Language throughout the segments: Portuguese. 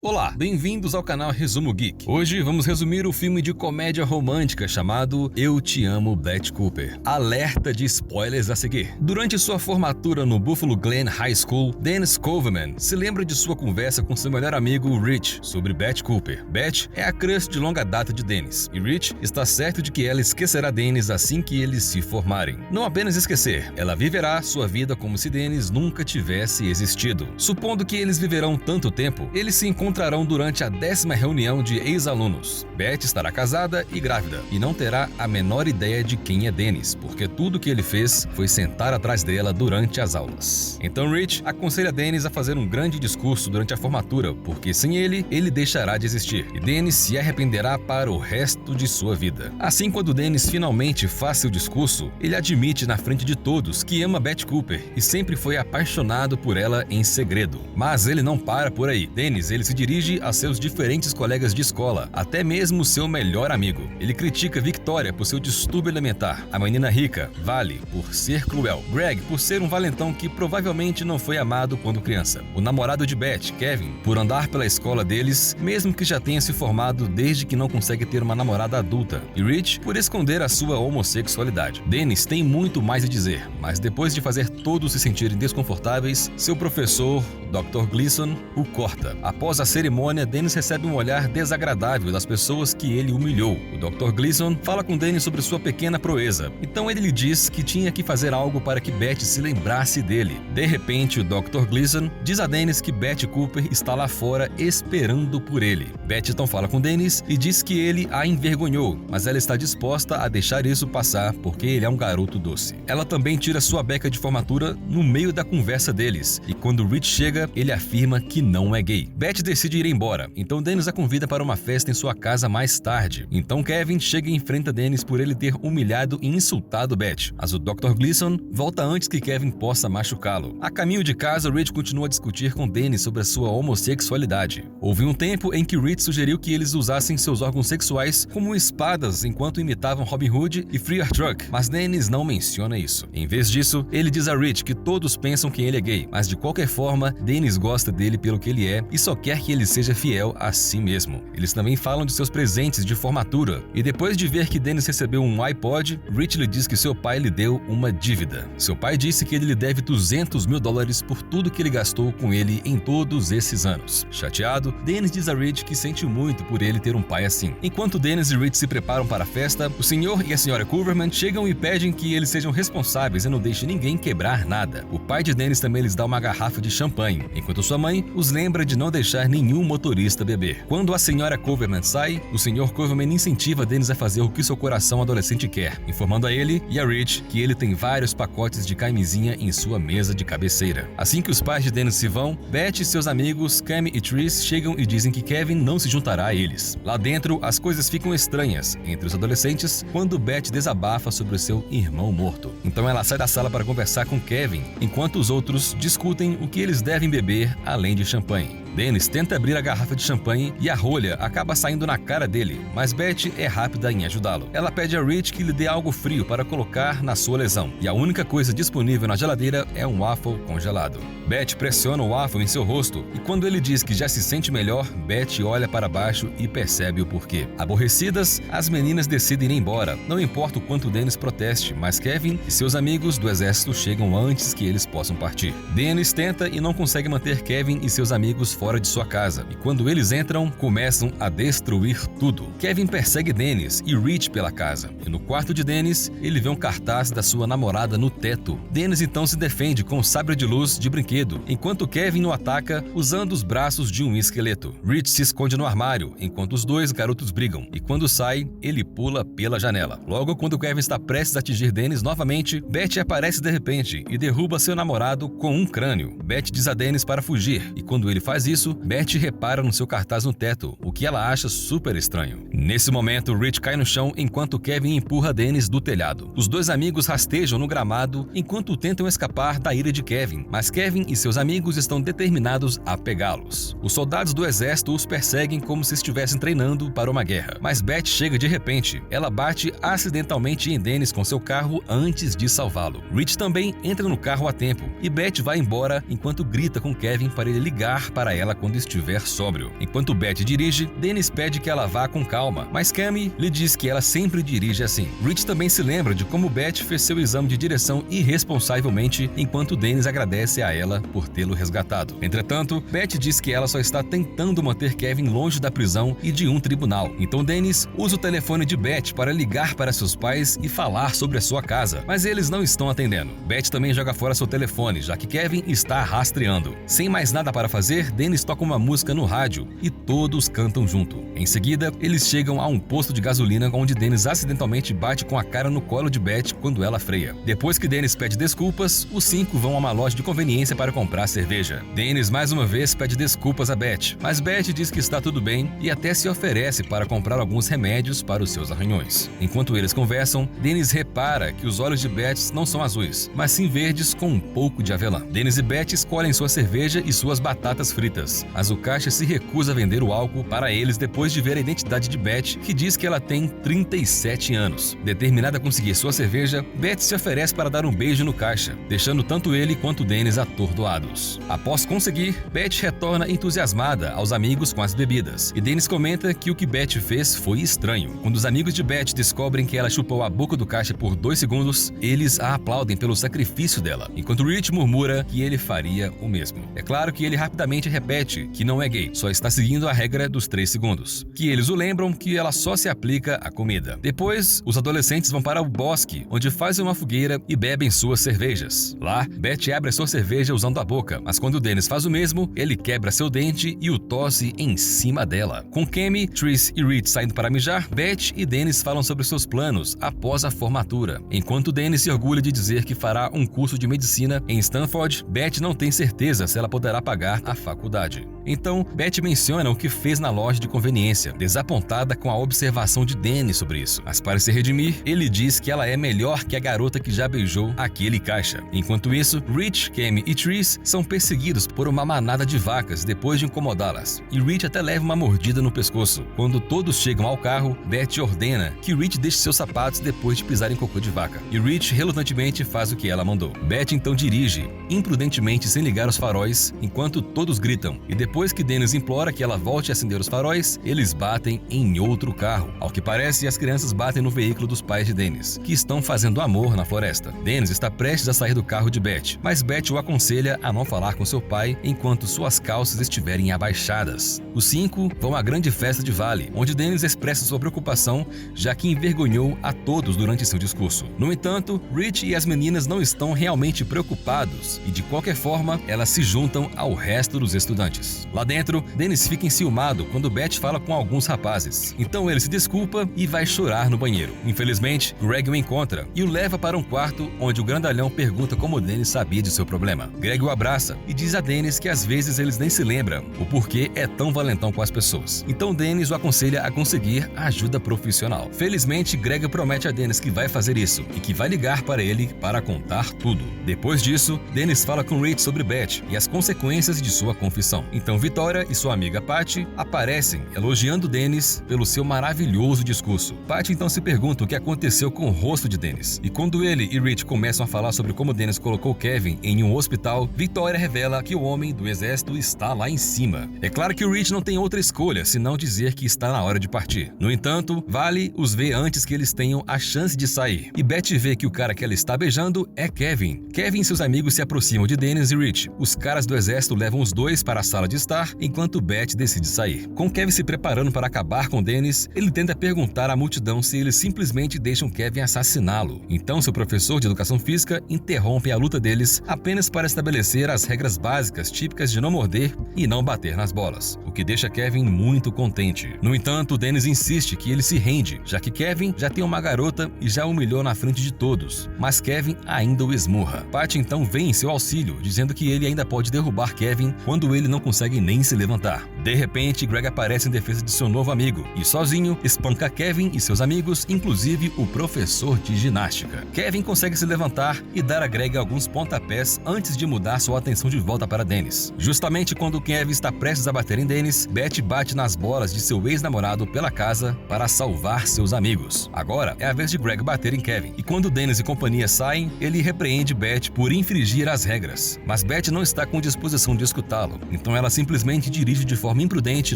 Olá, bem-vindos ao canal Resumo Geek. Hoje vamos resumir o filme de comédia romântica chamado Eu Te Amo, Betty Cooper. Alerta de spoilers a seguir. Durante sua formatura no Buffalo Glen High School, Dennis Coverman se lembra de sua conversa com seu melhor amigo Rich sobre Betty Cooper. Betty é a crush de longa data de Dennis, e Rich está certo de que ela esquecerá Dennis assim que eles se formarem. Não apenas esquecer, ela viverá sua vida como se Dennis nunca tivesse existido. Supondo que eles viverão tanto tempo, eles se encontrarão durante a 10ª reunião de ex-alunos. Betty estará casada e grávida, e não terá a menor ideia de quem é Dennis, porque tudo que ele fez foi sentar atrás dela durante as aulas. Então Rich aconselha Dennis a fazer um grande discurso durante a formatura, porque sem ele deixará de existir, e Dennis se arrependerá para o resto de sua vida. Assim, quando Dennis finalmente faz seu discurso, ele admite na frente de todos que ama Betty Cooper e sempre foi apaixonado por ela em segredo. Mas ele não para por aí. Dennis, se dirige a seus diferentes colegas de escola, até mesmo seu melhor amigo. Ele critica Victoria por seu distúrbio alimentar, a menina rica, Vale, por ser cruel, Greg por ser um valentão que provavelmente não foi amado quando criança, o namorado de Betty, Kevin, por andar pela escola deles, mesmo que já tenha se formado desde que não consegue ter uma namorada adulta, e Rich por esconder a sua homossexualidade. Dennis tem muito mais a dizer, mas depois de fazer todos se sentirem desconfortáveis, seu professor, Dr. Gleason, o corta. Após a cerimônia, Dennis recebe um olhar desagradável das pessoas que ele humilhou. O Dr. Gleason fala com Dennis sobre sua pequena proeza. Então ele lhe diz que tinha que fazer algo para que Betty se lembrasse dele. De repente, o Dr. Gleason diz a Dennis que Betty Cooper está lá fora esperando por ele. Betty então fala com Dennis e diz que ele a envergonhou, mas ela está disposta a deixar isso passar porque ele é um garoto doce. Ela também tira sua beca de formatura no meio da conversa deles, e quando Rich chega, ele afirma que não é gay. Betty decide ir embora, então Dennis a convida para uma festa em sua casa mais tarde. Então Kevin chega e enfrenta Dennis por ele ter humilhado e insultado Betty, mas o Dr. Gleason volta antes que Kevin possa machucá-lo. A caminho de casa, Rich continua a discutir com Dennis sobre a sua homossexualidade. Houve um tempo em que Rich sugeriu que eles usassem seus órgãos sexuais como espadas enquanto imitavam Robin Hood e Friar Tuck, mas Dennis não menciona isso. Em vez disso, ele diz a Rich que todos pensam que ele é gay, mas de qualquer forma, Dennis gosta dele pelo que ele é e só quer que ele seja fiel a si mesmo. Eles também falam de seus presentes de formatura, e depois de ver que Dennis recebeu um iPod, Rich lhe diz que seu pai lhe deu uma dívida. Seu pai disse que ele lhe deve $200 mil por tudo que ele gastou com ele em todos esses anos. Chateado, Dennis diz a Rich que sente muito por ele ter um pai assim. Enquanto Dennis e Rich se preparam para a festa, o senhor e a senhora Coverman chegam e pedem que eles sejam responsáveis e não deixem ninguém quebrar nada. O pai de Dennis também lhes dá uma garrafa de champanhe, enquanto sua mãe os lembra de não deixar nenhum motorista beber. Quando a senhora Coverman sai, o senhor Coverman incentiva Dennis a fazer o que seu coração adolescente quer, informando a ele e a Rich que ele tem vários pacotes de camisinha em sua mesa de cabeceira. Assim que os pais de Dennis se vão, Betty e seus amigos Cami e Tris chegam e dizem que Kevin não se juntará a eles. Lá dentro, as coisas ficam estranhas entre os adolescentes quando Betty desabafa sobre o seu irmão morto. Então ela sai da sala para conversar com Kevin, enquanto os outros discutem o que eles devem beber além de champanhe. Dennis tenta abrir a garrafa de champanhe e a rolha acaba saindo na cara dele, mas Betty é rápida em ajudá-lo. Ela pede a Rich que lhe dê algo frio para colocar na sua lesão, e a única coisa disponível na geladeira é um waffle congelado. Betty pressiona o waffle em seu rosto, e quando ele diz que já se sente melhor, Betty olha para baixo e percebe o porquê. Aborrecidas, as meninas decidem ir embora, não importa o quanto Dennis proteste, mas Kevin e seus amigos do exército chegam antes que eles possam partir. Dennis tenta e não consegue manter Kevin e seus amigos fora de sua casa, e quando eles entram, começam a destruir tudo. Kevin persegue Dennis e Rich pela casa, e no quarto de Dennis, ele vê um cartaz da sua namorada no teto. Dennis então se defende com um sabre de luz de brinquedo, enquanto Kevin o ataca usando os braços de um esqueleto. Rich se esconde no armário, enquanto os dois garotos brigam, e quando sai, ele pula pela janela. Logo, quando Kevin está prestes a atingir Dennis novamente, Betty aparece de repente e derruba seu namorado com um crânio. Betty diz a Dennis para fugir, e quando ele faz isso, Betty repara no seu cartaz no teto, o que ela acha super estranho. Nesse momento, Rich cai no chão enquanto Kevin empurra Dennis do telhado. Os dois amigos rastejam no gramado enquanto tentam escapar da ira de Kevin, mas Kevin e seus amigos estão determinados a pegá-los. Os soldados do exército os perseguem como se estivessem treinando para uma guerra, mas Betty chega de repente. Ela bate acidentalmente em Dennis com seu carro antes de salvá-lo. Rich também entra no carro a tempo, e Betty vai embora enquanto grita com Kevin para ele ligar para ela quando estiver sóbrio. Enquanto Beth dirige, Dennis pede que ela vá com calma, mas Cammy lhe diz que ela sempre dirige assim. Rich também se lembra de como Beth fez seu exame de direção irresponsavelmente, enquanto Dennis agradece a ela por tê-lo resgatado. Entretanto, Beth diz que ela só está tentando manter Kevin longe da prisão e de um tribunal. Então Dennis usa o telefone de Beth para ligar para seus pais e falar sobre a sua casa, mas eles não estão atendendo. Beth também joga fora seu telefone, já que Kevin está rastreando. Sem mais nada para fazer, Dennis toca uma música no rádio e todos cantam junto. Em seguida, eles chegam a um posto de gasolina onde Dennis acidentalmente bate com a cara no colo de Beth quando ela freia. Depois que Dennis pede desculpas, os 5 vão a uma loja de conveniência para comprar cerveja. Dennis mais uma vez pede desculpas a Beth, mas Beth diz que está tudo bem e até se oferece para comprar alguns remédios para os seus arranhões. Enquanto eles conversam, Dennis repara que os olhos de Beth não são azuis, mas sim verdes com um pouco de avelã. Dennis e Beth escolhem sua cerveja e suas batatas fritas, mas o caixa se recusa a vender o álcool para eles depois de ver a identidade de Beth, que diz que ela tem 37 anos. Determinada a conseguir sua cerveja, Beth se oferece para dar um beijo no caixa, deixando tanto ele quanto Dennis atordoados. Após conseguir, Beth retorna entusiasmada aos amigos com as bebidas, e Dennis comenta que o que Beth fez foi estranho. Quando os amigos de Beth descobrem que ela chupou a boca do caixa por 2 segundos, eles a aplaudem pelo sacrifício dela, enquanto Rich murmura que ele faria o mesmo. É claro que ele rapidamente repete que não é gay, só está seguindo a regra dos 3 segundos, que eles o lembram que ela só se aplica à comida. Depois, os adolescentes vão para o bosque, onde fazem uma fogueira e bebem suas cervejas. Lá, Beth abre a sua cerveja usando a boca, mas quando Dennis faz o mesmo, ele quebra seu dente e o tosse em cima dela. Com Cammy, Tris e Rich saindo para mijar, Beth e Dennis falam sobre seus planos após a formatura. Enquanto Dennis se orgulha de dizer que fará um curso de medicina em Stanford, Beth não tem certeza se ela poderá pagar a faculdade. Então, Beth menciona o que fez na loja de conveniência, desapontada com a observação de Dennis sobre isso. Mas para se redimir, ele diz que ela é melhor que a garota que já beijou aquele caixa. Enquanto isso, Rich, Cammy e Tris são perseguidos por uma manada de vacas depois de incomodá-las. E Rich até leva uma mordida no pescoço. Quando todos chegam ao carro, Beth ordena que Rich deixe seus sapatos depois de pisar em cocô de vaca. E Rich relutantemente faz o que ela mandou. Beth então dirige, imprudentemente sem ligar os faróis, enquanto todos gritam. E depois que Dennis implora que ela volte a acender os faróis, eles batem em outro carro. Ao que parece, as crianças batem no veículo dos pais de Dennis, que estão fazendo amor na floresta. Dennis está prestes a sair do carro de Beth, mas Beth o aconselha a não falar com seu pai enquanto suas calças estiverem abaixadas. Os 5 vão à grande festa de Vale, onde Dennis expressa sua preocupação, já que envergonhou a todos durante seu discurso. No entanto, Rich e as meninas não estão realmente preocupados e, de qualquer forma, elas se juntam ao resto dos estudantes. Lá dentro, Dennis fica enciumado quando Beth fala com alguns rapazes. Então ele se desculpa e vai chorar no banheiro. Infelizmente, Greg o encontra e o leva para um quarto onde o grandalhão pergunta como Dennis sabia de seu problema. Greg o abraça e diz a Dennis que às vezes eles nem se lembram o porquê é tão valentão com as pessoas. Então Dennis o aconselha a conseguir ajuda profissional. Felizmente, Greg promete a Dennis que vai fazer isso e que vai ligar para ele para contar tudo. Depois disso, Dennis fala com Rich sobre Beth e as consequências de sua confissão. Então Victoria e sua amiga Patty aparecem elogiando Dennis pelo seu maravilhoso discurso. Patty então se pergunta o que aconteceu com o rosto de Dennis. E quando ele e Rich começam a falar sobre como Dennis colocou Kevin em um hospital, Victoria revela que o homem do exército está lá em cima. É claro que o Rich não tem outra escolha senão dizer que está na hora de partir. No entanto, Vale os vê antes que eles tenham a chance de sair. E Beth vê que o cara que ela está beijando é Kevin. Kevin e seus amigos se aproximam de Dennis e Rich. Os caras do exército levam os dois para a sala de estar, enquanto Beth decide sair. Com Kevin se preparando para acabar com Dennis, ele tenta perguntar à multidão se eles simplesmente deixam Kevin assassiná-lo. Então seu professor de educação física interrompe a luta deles apenas para estabelecer as regras básicas típicas de não morder e não bater nas bolas, o que deixa Kevin muito contente. No entanto, Dennis insiste que ele se rende, já que Kevin já tem uma garota e já humilhou na frente de todos, mas Kevin ainda o esmurra. Patty então vem em seu auxílio, dizendo que ele ainda pode derrubar Kevin quando ele não consegue nem se levantar. De repente, Greg aparece em defesa de seu novo amigo e, sozinho, espanca Kevin e seus amigos, inclusive o professor de ginástica. Kevin consegue se levantar e dar a Greg alguns pontapés antes de mudar sua atenção de volta para Dennis. Justamente quando Kevin está prestes a bater em Dennis, Beth bate nas bolas de seu ex-namorado pela casa para salvar seus amigos. Agora é a vez de Greg bater em Kevin, e quando Dennis e companhia saem, ele repreende Beth por infringir as regras. Mas Beth não está com disposição de escutá-lo, então ela simplesmente dirige de forma imprudente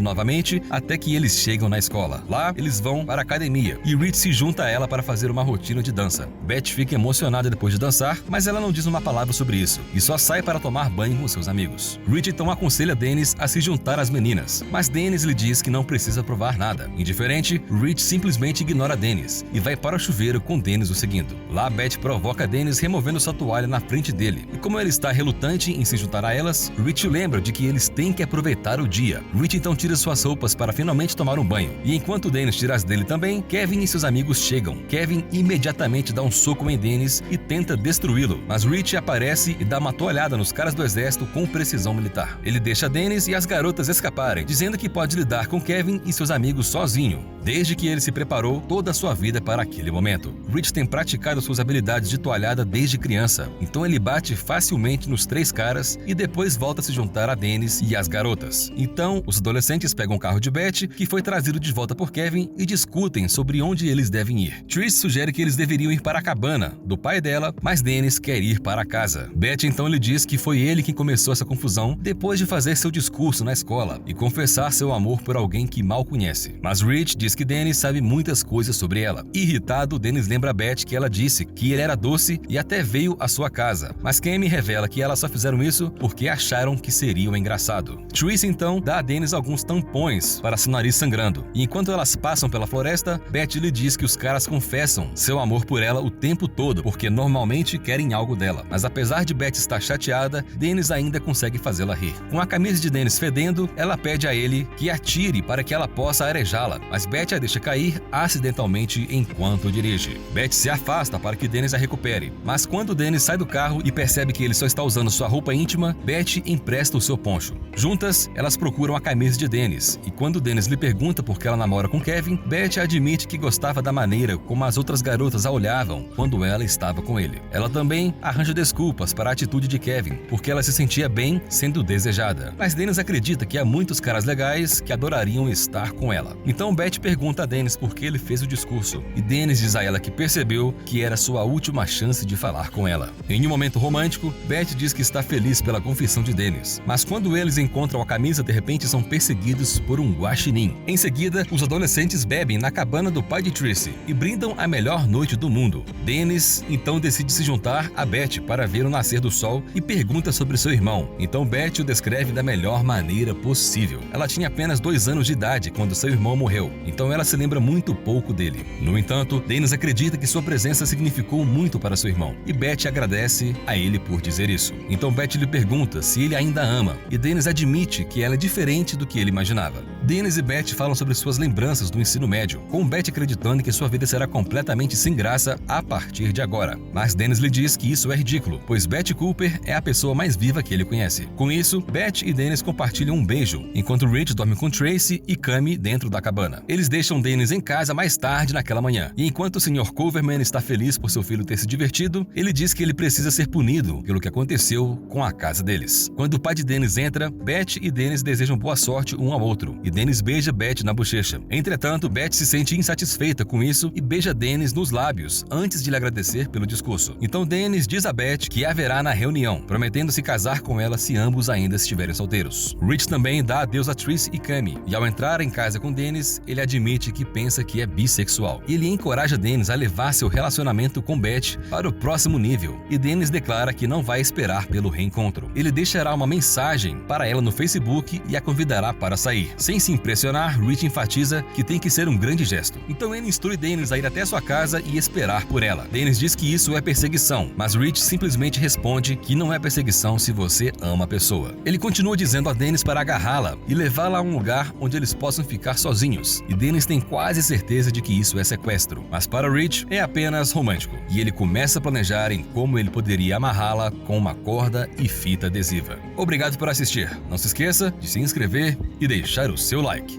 novamente até que eles chegam na escola. Lá, eles vão para a academia e Rich se junta a ela para fazer uma rotina de dança. Beth fica emocionada depois de dançar, mas ela não diz uma palavra sobre isso e só sai para tomar banho com seus amigos. Rich então aconselha Dennis a se juntar às meninas, mas Dennis lhe diz que não precisa provar nada. Indiferente, Rich simplesmente ignora Dennis e vai para o chuveiro com Dennis o seguindo. Lá, Beth provoca Dennis removendo sua toalha na frente dele, e como ele está relutante em se juntar a elas, Rich lembra de que eles têm que aproveitar o dia. Rich então tira suas roupas para finalmente tomar um banho, e enquanto Dennis tira as dele também, Kevin e seus amigos chegam. Kevin imediatamente dá um soco em Dennis e tenta destruí-lo, mas Rich aparece e dá uma toalhada nos caras do exército com precisão militar. Ele deixa Dennis e as garotas escaparem, dizendo que pode lidar com Kevin e seus amigos sozinho, desde que ele se preparou toda a sua vida para aquele momento. Rich tem praticado suas habilidades de toalhada desde criança, então ele bate facilmente nos 3 caras e depois volta a se juntar a Dennis e as garotas. Então, os adolescentes pegam o carro de Beth, que foi trazido de volta por Kevin, e discutem sobre onde eles devem ir. Trish sugere que eles deveriam ir para a cabana do pai dela, mas Dennis quer ir para casa. Beth então lhe diz que foi ele quem começou essa confusão depois de fazer seu discurso na escola e confessar seu amor por alguém que mal conhece. Mas Rich diz que Dennis sabe muitas coisas sobre ela. Irritado, Dennis lembra a Beth que ela disse que ele era doce e até veio à sua casa, mas Kemi revela que elas só fizeram isso porque acharam que seria engraçado. Trish então dá a Dennis alguns tampões para seu nariz sangrando, e enquanto elas passam pela floresta, Beth lhe diz que os caras confessam seu amor por ela o tempo todo porque normalmente querem algo dela. Mas apesar de Beth estar chateada, Dennis ainda consegue fazê-la rir. Com a camisa de Dennis fedendo, ela pede a ele que atire para que ela possa arejá-la, mas Beth a deixa cair acidentalmente enquanto dirige. Beth se afasta para que Dennis a recupere, mas quando Dennis sai do carro e percebe que ele só está usando sua roupa íntima, Beth empresta o seu poncho. Juntas, elas procuram a camisa de Dennis, e quando Dennis lhe pergunta por que ela namora com Kevin, Beth admite que gostava da maneira como as outras garotas a olhavam quando ela estava com ele. Ela também arranja desculpas para a atitude de Kevin, porque ela se sentia bem sendo desejada. Mas Dennis acredita que há muitos caras legais que adorariam estar com ela. Então Beth pergunta a Dennis por que ele fez o discurso, e Dennis diz a ela que percebeu que era sua última chance de falar com ela. Em um momento romântico, Beth diz que está feliz pela confissão de Dennis, mas quando eles encontram a camisa, de repente são perseguidos por um guaxinim. Em seguida, os adolescentes bebem na cabana do pai de Tracy e brindam a melhor noite do mundo. Dennis então decide se juntar a Beth para ver o nascer do sol e pergunta sobre seu irmão. Então Beth o descreve da melhor maneira possível. Ela tinha apenas 2 anos de idade quando seu irmão morreu, então ela se lembra muito pouco dele. No entanto, Dennis acredita que sua presença significou muito para seu irmão, e Beth agradece a ele por dizer isso. Então Beth lhe pergunta se ele ainda ama, e Dennis admite que ela é diferente do que ele imaginava. Dennis e Beth falam sobre suas lembranças do ensino médio, com Beth acreditando que sua vida será completamente sem graça a partir de agora. Mas Dennis lhe diz que isso é ridículo, pois Beth Cooper é a pessoa mais viva que ele conhece. Com isso, Beth e Dennis compartilham um beijo, enquanto Rich dorme com Tracy e Cami dentro da cabana. Eles deixam Dennis em casa mais tarde naquela manhã, e enquanto o Sr. Coverman está feliz por seu filho ter se divertido, ele diz que ele precisa ser punido pelo que aconteceu com a casa deles. Quando o pai de Dennis entra, Beth e Dennis desejam boa sorte um ao outro, e Dennis beija Beth na bochecha. Entretanto, Beth se sente insatisfeita com isso e beija Dennis nos lábios antes de lhe agradecer pelo discurso. Então Dennis diz a Beth que haverá na reunião, prometendo se casar com ela se ambos ainda estiverem solteiros. Rich também dá adeus a Trish e Cami, e ao entrar em casa com Dennis, ele admite que pensa que é bissexual. Ele encoraja Dennis a levar seu relacionamento com Beth para o próximo nível, e Dennis declara que não vai esperar pelo reencontro. Ele deixará uma mensagem para ela no Facebook e a convidará para sair. Sem se impressionar, Rich enfatiza que tem que ser um grande gesto. Então ele instrui Dennis a ir até sua casa e esperar por ela. Dennis diz que isso é perseguição, mas Rich simplesmente responde que não é perseguição se você ama a pessoa. Ele continua dizendo a Dennis para agarrá-la e levá-la a um lugar onde eles possam ficar sozinhos, e Dennis tem quase certeza de que isso é sequestro, mas para Rich é apenas romântico, e ele começa a planejar em como ele poderia amarrá-la com uma corda e fita adesiva. Obrigado por assistir. Não se esqueça de se inscrever inscrever e deixar o seu like.